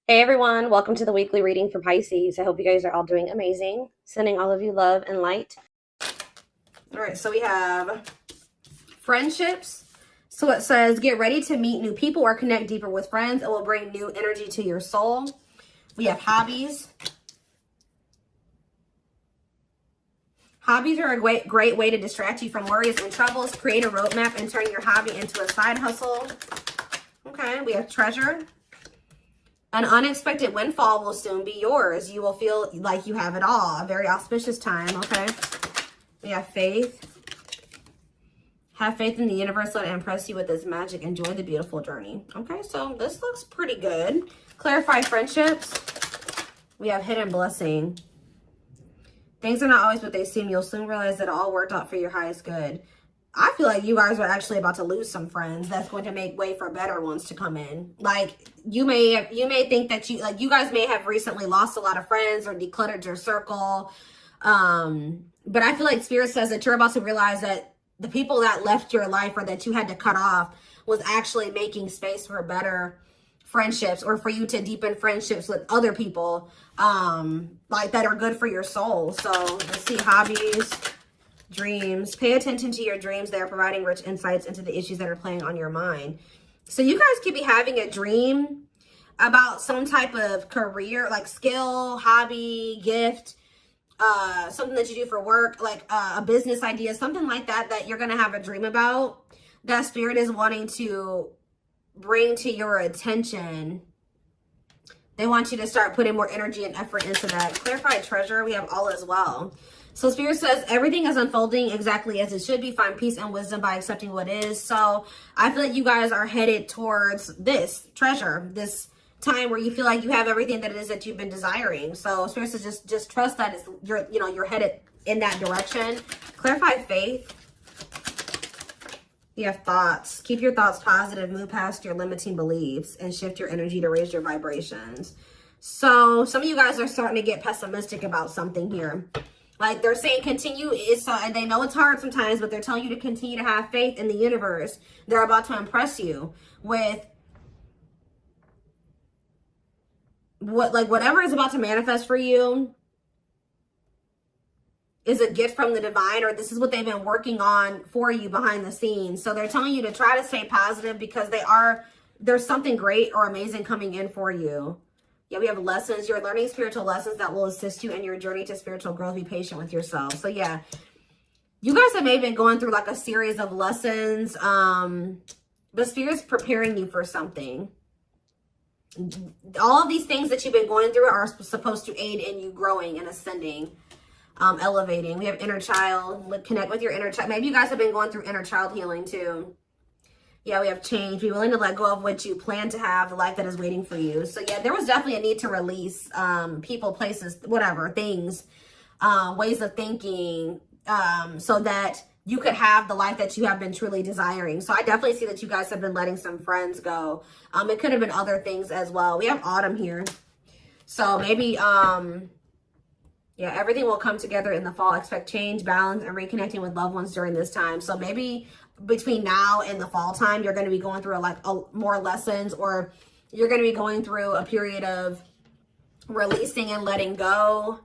Hey everyone, welcome to the weekly reading for Pisces. I hope you guys are all doing amazing. Sending all of you love and light. All right, so we have friendships. So it says, get ready to meet new people or connect deeper with friends. It will bring new energy to your soul. We have hobbies. Hobbies are a great way to distract you from worries and troubles. Create a roadmap and turn your hobby into a side hustle. Okay, we have treasure. An unexpected windfall will soon be yours. You will feel like you have it all. A very auspicious time, okay? We have faith. Have faith in the universe. Let it impress you with its magic. Enjoy the beautiful journey. Okay, so this looks pretty good. Clarify friendships. We have hidden blessing. Things are not always what they seem. You'll soon realize that it all worked out for your highest good. I feel like you guys are actually about to lose some friends. That's going to make way for better ones to come in. Like you may think that you guys may have recently lost a lot of friends or decluttered your circle. But I feel like Spirit says that you're about to realize that the people that left your life or that you had to cut off was actually making space for better friendships, or for you to deepen friendships with other people like that are good for your soul. So let's see, hobbies. Dreams. Pay attention to your dreams. They are providing rich insights into the issues that are playing on your mind. So you guys could be having a dream about some type of career, like skill, hobby, gift, something that you do for work, like a business idea, something like that, that you're going to have a dream about, that Spirit is wanting to bring to your attention. They want you to start putting more energy and effort into that. Clarified treasure. We have all as well. So Spirit says everything is unfolding exactly as it should be. Find peace and wisdom by accepting what is. So I feel like you guys are headed towards this treasure, this time where you feel like you have everything that it is that you've been desiring. So Spirit says just trust that you're headed in that direction. Clarify faith. You have thoughts. Keep your thoughts positive. Move past your limiting beliefs and shift your energy to raise your vibrations. So some of you guys are starting to get pessimistic about something here. Like they're saying continue, and they know it's hard sometimes, but they're telling you to continue to have faith in the universe. They're about to impress you with whatever is about to manifest for you is a gift from the divine, or this is what they've been working on for you behind the scenes. So they're telling you to try to stay positive because there's something great or amazing coming in for you. Yeah, we have lessons. You're learning spiritual lessons that will assist you in your journey to spiritual growth. Be patient with yourself. So yeah, you guys have maybe been going through like a series of lessons. But Spirit's preparing you for something. All of these things that you've been going through are supposed to aid in you growing and ascending, elevating. We have inner child. Connect with your inner child. Maybe you guys have been going through inner child healing too. Yeah, we have change. Be willing to let go of what you plan to have, the life that is waiting for you. So yeah, there was definitely a need to release people, places, whatever, things, ways of thinking, so that you could have the life that you have been truly desiring. So I definitely see that you guys have been letting some friends go. It could have been other things as well. We have autumn here. So maybe, yeah, everything will come together in the fall. Expect change, balance, and reconnecting with loved ones during this time. So maybe between now and the fall time, you're going to be going through more lessons, or you're going to be going through a period of releasing and letting go.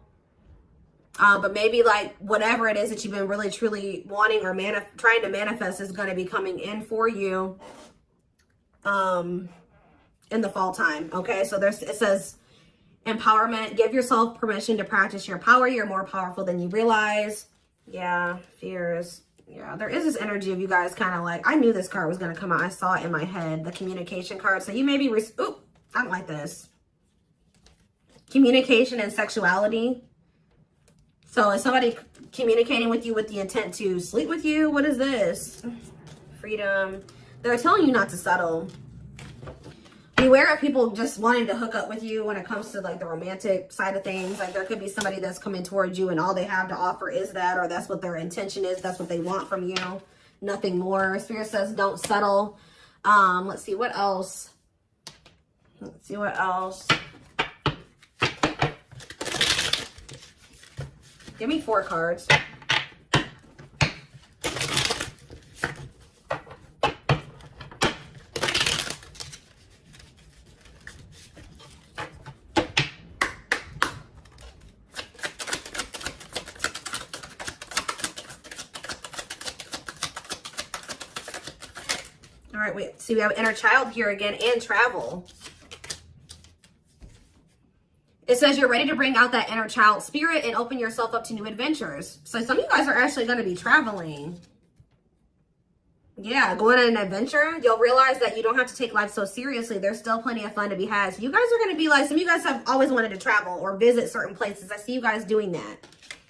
But maybe like whatever it is that you've been really truly wanting or trying to manifest is going to be coming in for you in the fall time. Okay, so it says empowerment. Give yourself permission to practice your power. You're more powerful than you realize. Yeah, fears. Yeah, there is this energy of you guys kind of like, I knew this card was going to come out. I saw it in my head, the communication card. So you may be, ooh, I don't like this. Communication and sexuality. So is somebody communicating with you with the intent to sleep with you? What is this? Freedom. They're telling you not to settle. Beware of people just wanting to hook up with you when it comes to like the romantic side of things. Like there could be somebody that's coming towards you and all they have to offer is that, or that's what their intention is. That's what they want from you. Nothing more. Spirit says don't settle. Let's see what else. Let's see what else. Give me 4 cards. right, wait. See, we have inner child here again and travel. It says you're ready to bring out that inner child spirit and open yourself up to new adventures. So some of you guys are actually going to be traveling. Yeah, going on an adventure. You'll realize that you don't have to take life so seriously. There's still plenty of fun to be had. So you guys are going to be like, some of you guys have always wanted to travel or visit certain places. I see you guys doing that.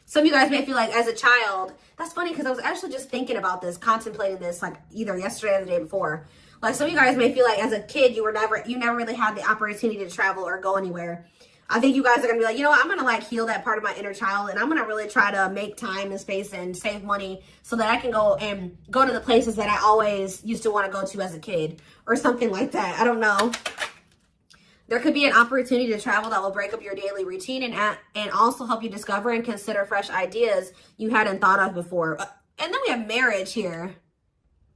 Some of you guys may feel like as a child, that's funny because I was actually just thinking about this, contemplating this like either yesterday or the day before. Like some of you guys may feel like as a kid, you never really had the opportunity to travel or go anywhere. I think you guys are going to be like, you know what, I'm going to like heal that part of my inner child and I'm going to really try to make time and space and save money so that I can go to the places that I always used to want to go to as a kid or something like that. I don't know. There could be an opportunity to travel that will break up your daily routine and also help you discover and consider fresh ideas you hadn't thought of before. And then we have marriage here.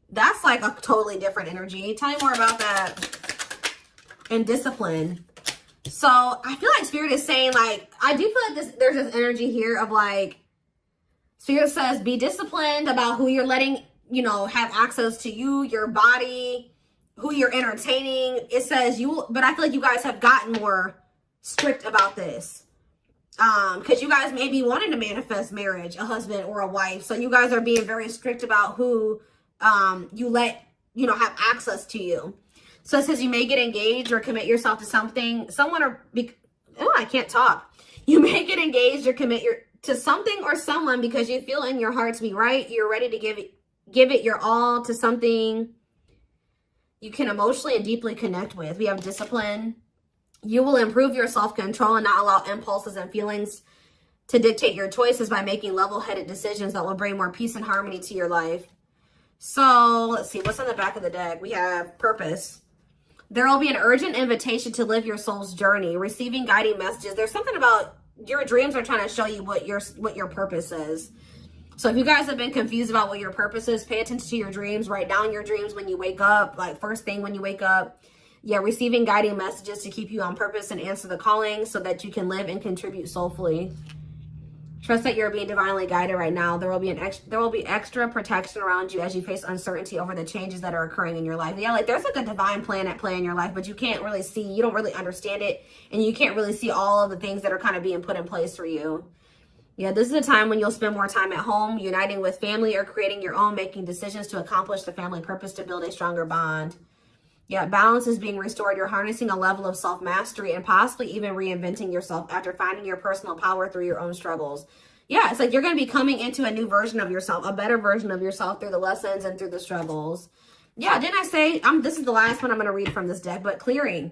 That's like a totally different energy. Tell me more about that. And discipline. So I feel like Spirit is saying, like, I do feel like there's this energy here of like, Spirit says, be disciplined about who you're letting, you know, have access to you, your body, who you're entertaining. It says but I feel like you guys have gotten more strict about this. Because you guys may be wanting to manifest marriage, a husband or a wife. So you guys are being very strict about who you let, you know, have access to you. So it says you may get engaged or commit yourself to something, I can't talk. You may get engaged or commit to something or someone because you feel in your heart to be right. You're ready to give it your all to something you can emotionally and deeply connect with. We have discipline. You will improve your self-control and not allow impulses and feelings to dictate your choices by making level-headed decisions that will bring more peace and harmony to your life. So let's see, what's on the back of the deck? We have purpose. There will be an urgent invitation to live your soul's journey, receiving guiding messages. There's something about your dreams are trying to show you what your purpose is. So if you guys have been confused about what your purpose is, pay attention to your dreams. Write down your dreams when you wake up, like first thing when you wake up. Yeah, receiving guiding messages to keep you on purpose and answer the calling so that you can live and contribute soulfully. Trust that you're being divinely guided right now. There will be extra protection around you as you face uncertainty over the changes that are occurring in your life. Yeah, like there's like a divine plan at play in your life, but you can't really see, you don't really understand it, and you can't really see all of the things that are kind of being put in place for you. Yeah, this is a time when you'll spend more time at home, uniting with family or creating your own, making decisions to accomplish the family purpose to build a stronger bond. Yeah, balance is being restored. You're harnessing a level of self-mastery and possibly even reinventing yourself after finding your personal power through your own struggles. Yeah, it's like you're going to be coming into a new version of yourself, a better version of yourself through the lessons and through the struggles. Yeah, didn't I say, this is the last one I'm going to read from this deck, but clearing.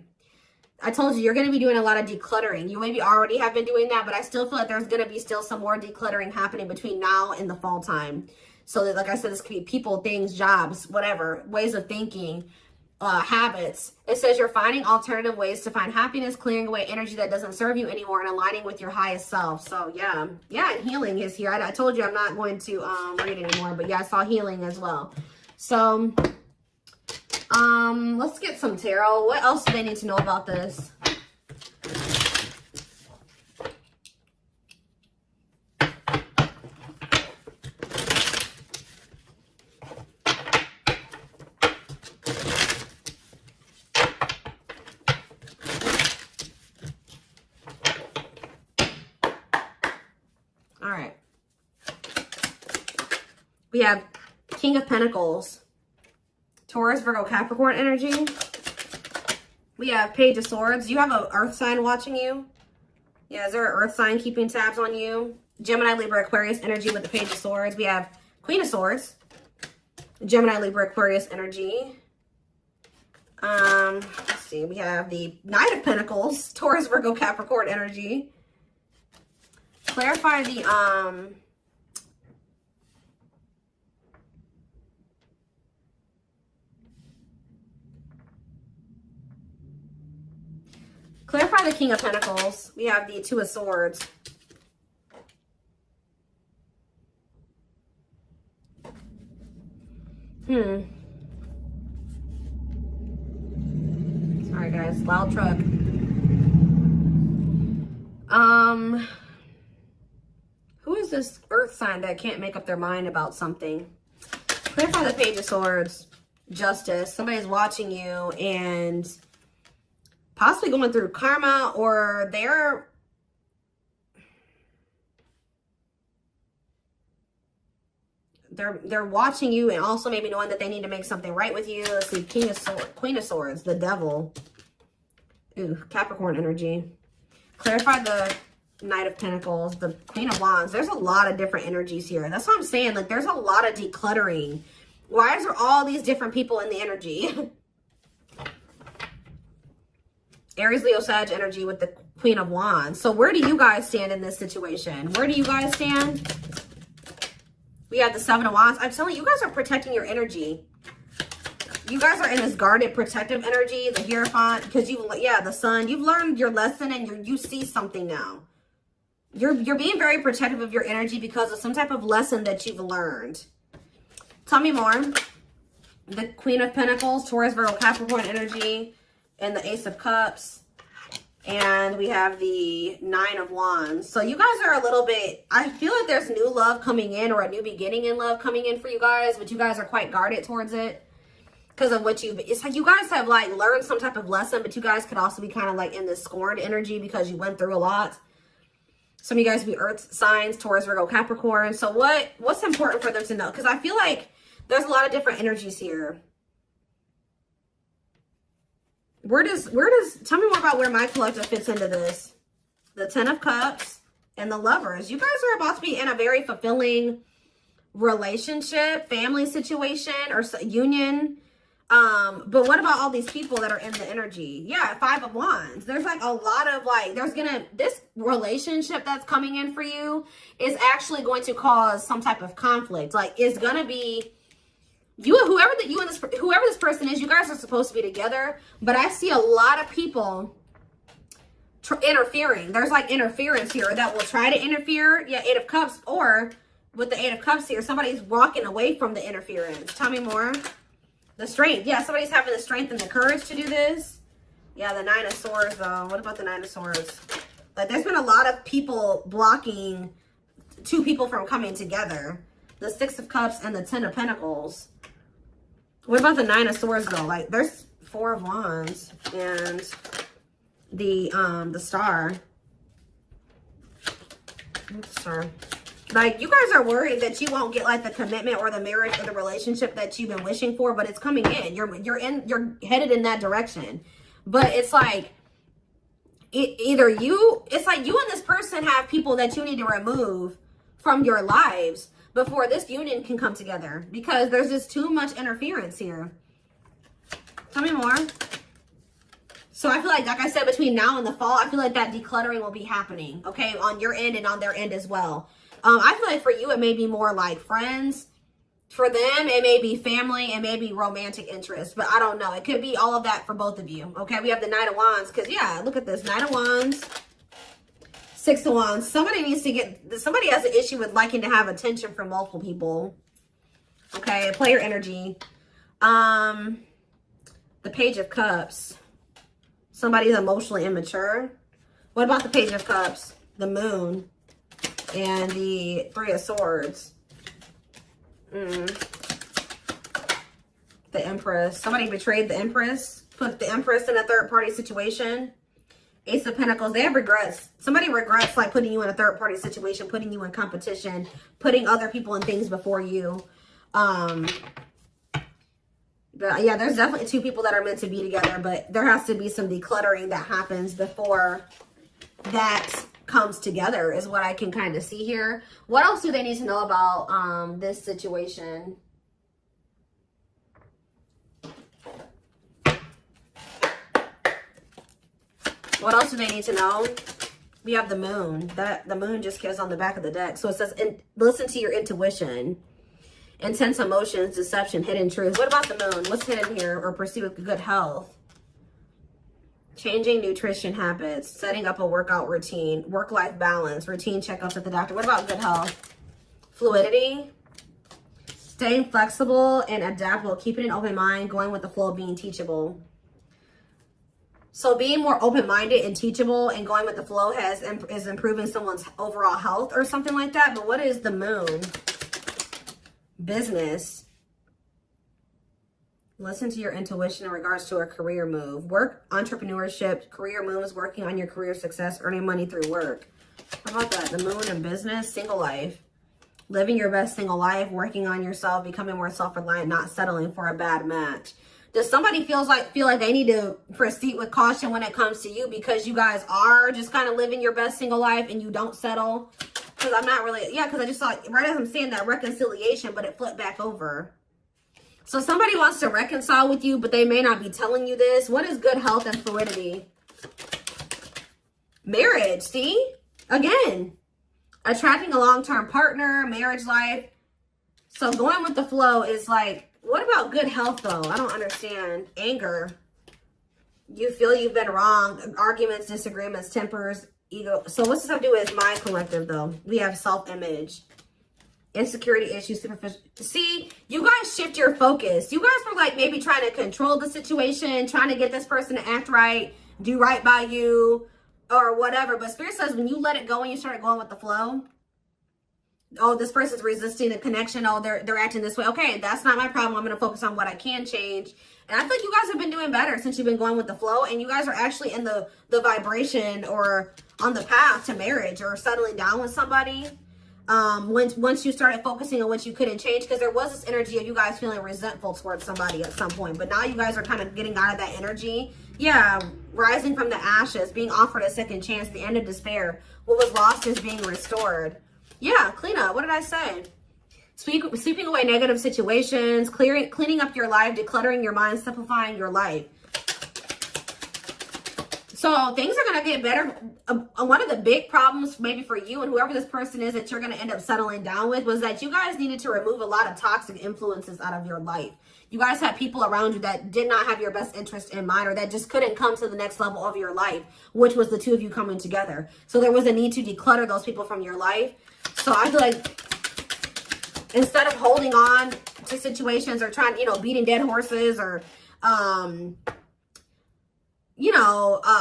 I told you, you're going to be doing a lot of decluttering. You maybe already have been doing that, but I still feel like there's going to be still some more decluttering happening between now and the fall time. So that, like I said, this could be people, things, jobs, whatever, ways of thinking, habits. It says you're finding alternative ways to find happiness, clearing away energy that doesn't serve you anymore, and aligning with your highest self. So yeah, and healing is here. I told you I'm not going to read anymore, but yeah, I saw healing as well. So let's get some tarot. What else do they need to know about this? All right. We have King of Pentacles, Taurus, Virgo, Capricorn energy. We have Page of Swords. You have an earth sign watching you. Yeah, is there an earth sign keeping tabs on you? Gemini, Libra, Aquarius energy with the Page of Swords. We have Queen of Swords, Gemini, Libra, Aquarius energy. Let's see. We have the Knight of Pentacles, Taurus, Virgo, Capricorn energy. Clarify the clarify the King of Pentacles. We have the Two of Swords. Sorry guys, loud truck. Who is this earth sign that can't make up their mind about something? Clarify the Page of Swords. Justice. Somebody's watching you and possibly going through karma, or they're watching you and also maybe knowing that they need to make something right with you. Let's see, Queen of Swords, the Devil. Ooh, Capricorn energy. Clarify the Knight of Pentacles, the Queen of Wands. There's a lot of different energies here. That's what I'm saying. Like, there's a lot of decluttering. Why is there all these different people in the energy? Aries, Leo, Sag energy with the Queen of Wands. So where do you guys stand in this situation? Where do you guys stand? We have the Seven of Wands. I'm telling you, you guys are protecting your energy. You guys are in this guarded, protective energy, the Hierophant, because the Sun, you've learned your lesson and you see something now. You're being very protective of your energy because of some type of lesson that you've learned. Tell me more. The Queen of Pentacles, Taurus, Virgo, Capricorn energy, and the Ace of Cups. And we have the Nine of Wands. So you guys are a little bit, I feel like there's new love coming in, or a new beginning in love coming in for you guys, but you guys are quite guarded towards it. Because of what it's like you guys have like learned some type of lesson, but you guys could also be kind of like in this scorned energy because you went through a lot. Some of you guys be earth signs, Taurus, Virgo, Capricorn. So what's important for them to know? Because I feel like there's a lot of different energies here. Tell me more about where my collective fits into this. The Ten of Cups and the Lovers. You guys are about to be in a very fulfilling relationship, family situation, or union. But what about all these people that are in the energy? Yeah, Five of Wands. There's like a lot of like, this relationship that's coming in for you is actually going to cause some type of conflict. Like, it's going to be, whoever this person is, you guys are supposed to be together, but I see a lot of people interfering. There's like interference here that will try to interfere. Yeah, Eight of Cups, or with the Eight of Cups here, somebody's walking away from the interference. Tell me more. The strength. Yeah, somebody's having the strength and the courage to do this. Yeah, the Nine of Swords, though. What about the Nine of Swords? Like, there's been a lot of people blocking two people from coming together. The Six of Cups and the Ten of Pentacles. What about the Nine of Swords, though? Like, there's Four of Wands and the Star. What's the Star? Like, you guys are worried that you won't get like the commitment or the marriage or the relationship that you've been wishing for, but it's coming in. You're headed in that direction. But it's like it's like you and this person have people that you need to remove from your lives before this union can come together, because there's just too much interference here. Tell me more. So I feel like I said, between now and the fall, I feel like that decluttering will be happening, okay, on your end and on their end as well. I feel like for you, it may be more like friends. For them, it may be family and maybe romantic interest, but I don't know. It could be all of that for both of you, okay? We have the Knight of Wands, because, yeah, look at this. Knight of Wands, Six of Wands. Somebody has an issue with liking to have attention from multiple people, okay? Player energy. The Page of Cups. Somebody's emotionally immature. What about the Page of Cups? The Moon. And the Three of Swords. The Empress. Somebody betrayed the Empress. Put the Empress in a third-party situation. Ace of Pentacles. They have regrets. Somebody regrets like putting you in a third-party situation, putting you in competition, putting other people and things before you. But yeah, there's definitely two people that are meant to be together, but there has to be some decluttering that happens before that comes together, is what I can kind of see here. What else do they need to know about this situation? What else do they need to know? We have the Moon. The Moon just gives on the back of the deck. So it says, listen to your intuition. Intense emotions, deception, hidden truth. What about the Moon? What's hidden here? Or pursue good health. Changing nutrition habits, setting up a workout routine, work-life balance, routine checkups at the doctor. What about good health? Fluidity, staying flexible and adaptable, keeping an open mind, going with the flow, being teachable. So being more open-minded and teachable and going with the flow is improving someone's overall health or something like that. But what is the Moon? Business. Listen to your intuition in regards to a career move. Work, entrepreneurship, career moves, working on your career success, earning money through work. How about that? The moon and business, single life. Living your best single life, working on yourself, becoming more self-reliant, not settling for a bad match. Does somebody feel like they need to proceed with caution when it comes to you because you guys are just kind of living your best single life and you don't settle? Because I'm not really, yeah, because I just saw, right as I'm saying that, reconciliation, but it flipped back over. So somebody wants to reconcile with you, but they may not be telling you this. What is good health and fluidity? Marriage, see? Again, attracting a long-term partner, marriage life. So going with the flow is like, what about good health though? I don't understand. Anger. You feel you've been wrong. Arguments, disagreements, tempers, ego. So what's this have to do with my collective though? We have self-image. Insecurity issues, superficial. See, you guys shift your focus. You guys were like maybe trying to control the situation, trying to get this person to act right, do right by you, or whatever. But Spirit says when you let it go and you start going with the flow, oh, this person's resisting a connection. Oh, they're acting this way. Okay, that's not my problem. I'm going to focus on what I can change. And I feel like you guys have been doing better since you've been going with the flow. And you guys are actually in the vibration or on the path to marriage or settling down with somebody. Once you started focusing on what you couldn't change, because there was this energy of you guys feeling resentful towards somebody at some point, but now you guys are kind of getting out of that energy. Yeah, rising from the ashes, being offered a second chance, the end of despair. What was lost is being restored. Yeah, clean up. What did I say? Sweeping away negative situations, cleaning up your life, decluttering your mind, simplifying your life. So things are going to get better. One of the big problems maybe for you and whoever this person is that you're going to end up settling down with was that you guys needed to remove a lot of toxic influences out of your life. You guys had people around you that did not have your best interest in mind or that just couldn't come to the next level of your life, which was the two of you coming together. So there was a need to declutter those people from your life. So I feel like instead of holding on to situations or trying, beating dead horses or,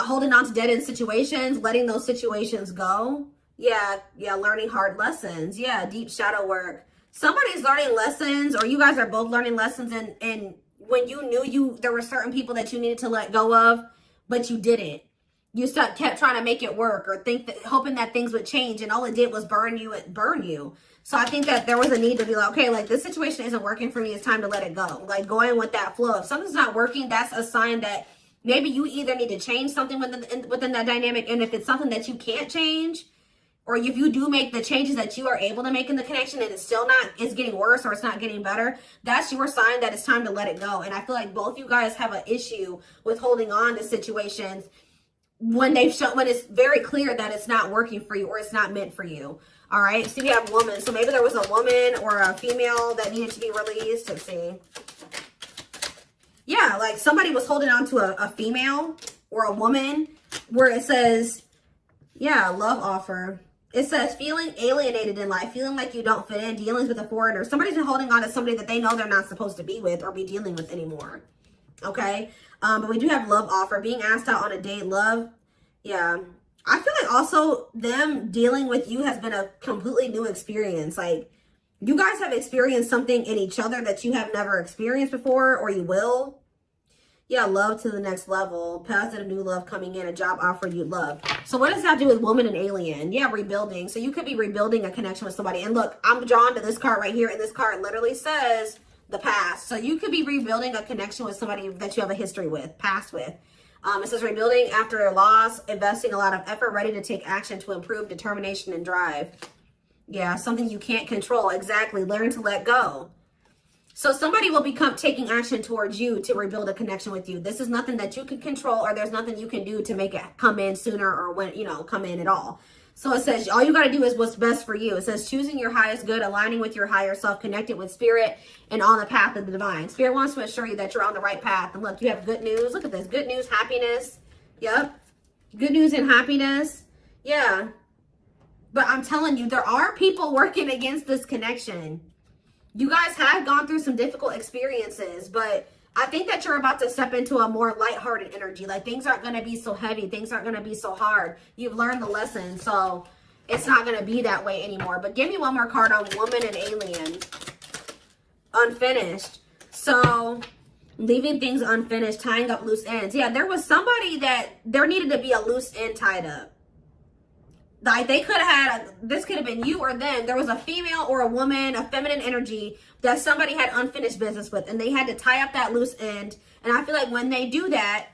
holding on to dead end situations, letting those situations go. Yeah, learning hard lessons. Yeah, deep shadow work. Somebody's learning lessons, or you guys are both learning lessons, and when you knew there were certain people that you needed to let go of, but you didn't. You kept trying to make it work or hoping that things would change, and all it did was burn you. So I think that there was a need to be like, okay, like this situation isn't working for me. It's time to let it go. Like going with that flow. If something's not working, that's a sign that maybe you either need to change something within that dynamic. And if it's something that you can't change, or if you do make the changes that you are able to make in the connection and it's getting worse or it's not getting better, that's your sign that it's time to let it go. And I feel like both you guys have an issue with holding on to situations when it's very clear that it's not working for you or it's not meant for you. All right. So we have woman. So maybe there was a woman or a female that needed to be released. Let's see. Yeah, like somebody was holding on to a female or a woman where it says, yeah, love offer. It says feeling alienated in life, feeling like you don't fit in, dealings with a foreigner. Somebody's been holding on to somebody that they know they're not supposed to be with or be dealing with anymore. Okay. But we do have love offer, being asked out on a date, love. Yeah. I feel like also them dealing with you has been a completely new experience. Like you guys have experienced something in each other that you have never experienced before, or you will. Yeah, love to the next level. Positive new love coming in, a job offer you love. So what does that do with woman and alien? Yeah, rebuilding. So you could be rebuilding a connection with somebody. And look, I'm drawn to this card right here. And this card literally says the past. So you could be rebuilding a connection with somebody that you have a history with, past with. It says rebuilding after a loss, investing a lot of effort, ready to take action to improve determination and drive. Yeah, something you can't control. Exactly. Learn to let go. So somebody will become taking action towards you to rebuild a connection with you. This is nothing that you can control, or there's nothing you can do to make it come in sooner or when, come in at all. So it says all you got to do is what's best for you. It says choosing your highest good, aligning with your higher self, connected with spirit, and on the path of the divine. Spirit wants to assure you that you're on the right path. And look, you have good news. Look at this. Good news, happiness. Yep. Good news and happiness. Yeah. But I'm telling you, there are people working against this connection. You guys have gone through some difficult experiences, but I think that you're about to step into a more lighthearted energy. Like things aren't going to be so heavy. Things aren't going to be so hard. You've learned the lesson, so it's not going to be that way anymore. But give me one more card on woman and alien. Unfinished. So leaving things unfinished, tying up loose ends. Yeah, there was somebody that there needed to be a loose end tied up. Like they could have had, this could have been you or them. There was a female or a woman, a feminine energy that somebody had unfinished business with, and they had to tie up that loose end. And I feel like when they do that,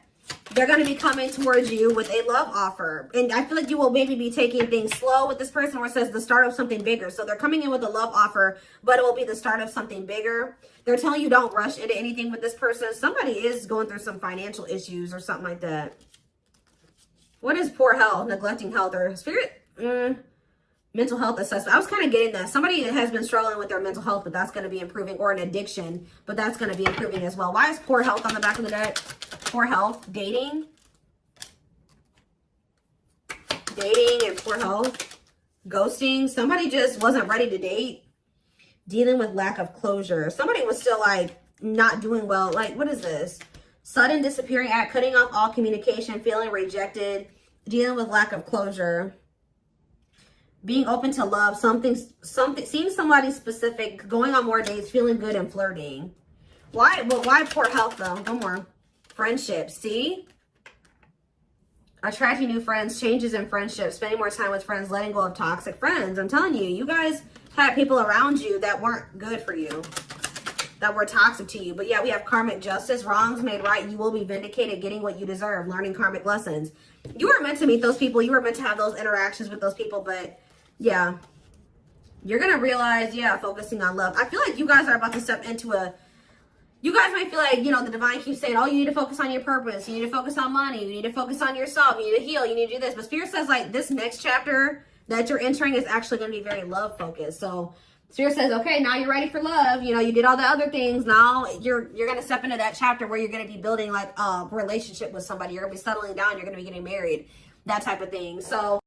they're going to be coming towards you with a love offer. And I feel like you will maybe be taking things slow with this person, where it says the start of something bigger. So they're coming in with a love offer, but it will be the start of something bigger. They're telling you don't rush into anything with this person. Somebody is going through some financial issues or something like that. What is poor health, neglecting health, or spirit? Mental health assessment. I was kind of getting that. Somebody has been struggling with their mental health, but that's going to be improving, or an addiction, but that's going to be improving as well. Why is poor health on the back of the deck? Poor health, dating and poor health, ghosting. Somebody just wasn't ready to date, dealing with lack of closure. Somebody was still like not doing well. Like, what is this? Sudden disappearing act, cutting off all communication, feeling rejected, dealing with lack of closure. Being open to love, something, seeing somebody specific, going on more dates, feeling good and flirting. Why? Well, why poor health though? One more. Friendships. See? Attracting new friends, changes in friendships, spending more time with friends, letting go of toxic friends. I'm telling you, you guys had people around you that weren't good for you, that were toxic to you. But yeah, we have karmic justice, wrongs made right. You will be vindicated, getting what you deserve, learning karmic lessons. You were meant to meet those people. You were meant to have those interactions with those people, but yeah, you're going to realize, yeah, focusing on love. I feel like you guys are about to step into a, you guys might feel like, you know, the divine keeps saying, oh, you need to focus on your purpose. You need to focus on money. You need to focus on yourself. You need to heal. You need to do this. But Spirit says, like, this next chapter that you're entering is actually going to be very love focused. So Spirit says, okay, now you're ready for love. You know, you did all the other things. Now you're going to step into that chapter where you're going to be building like a relationship with somebody. You're going to be settling down. You're going to be getting married, that type of thing. So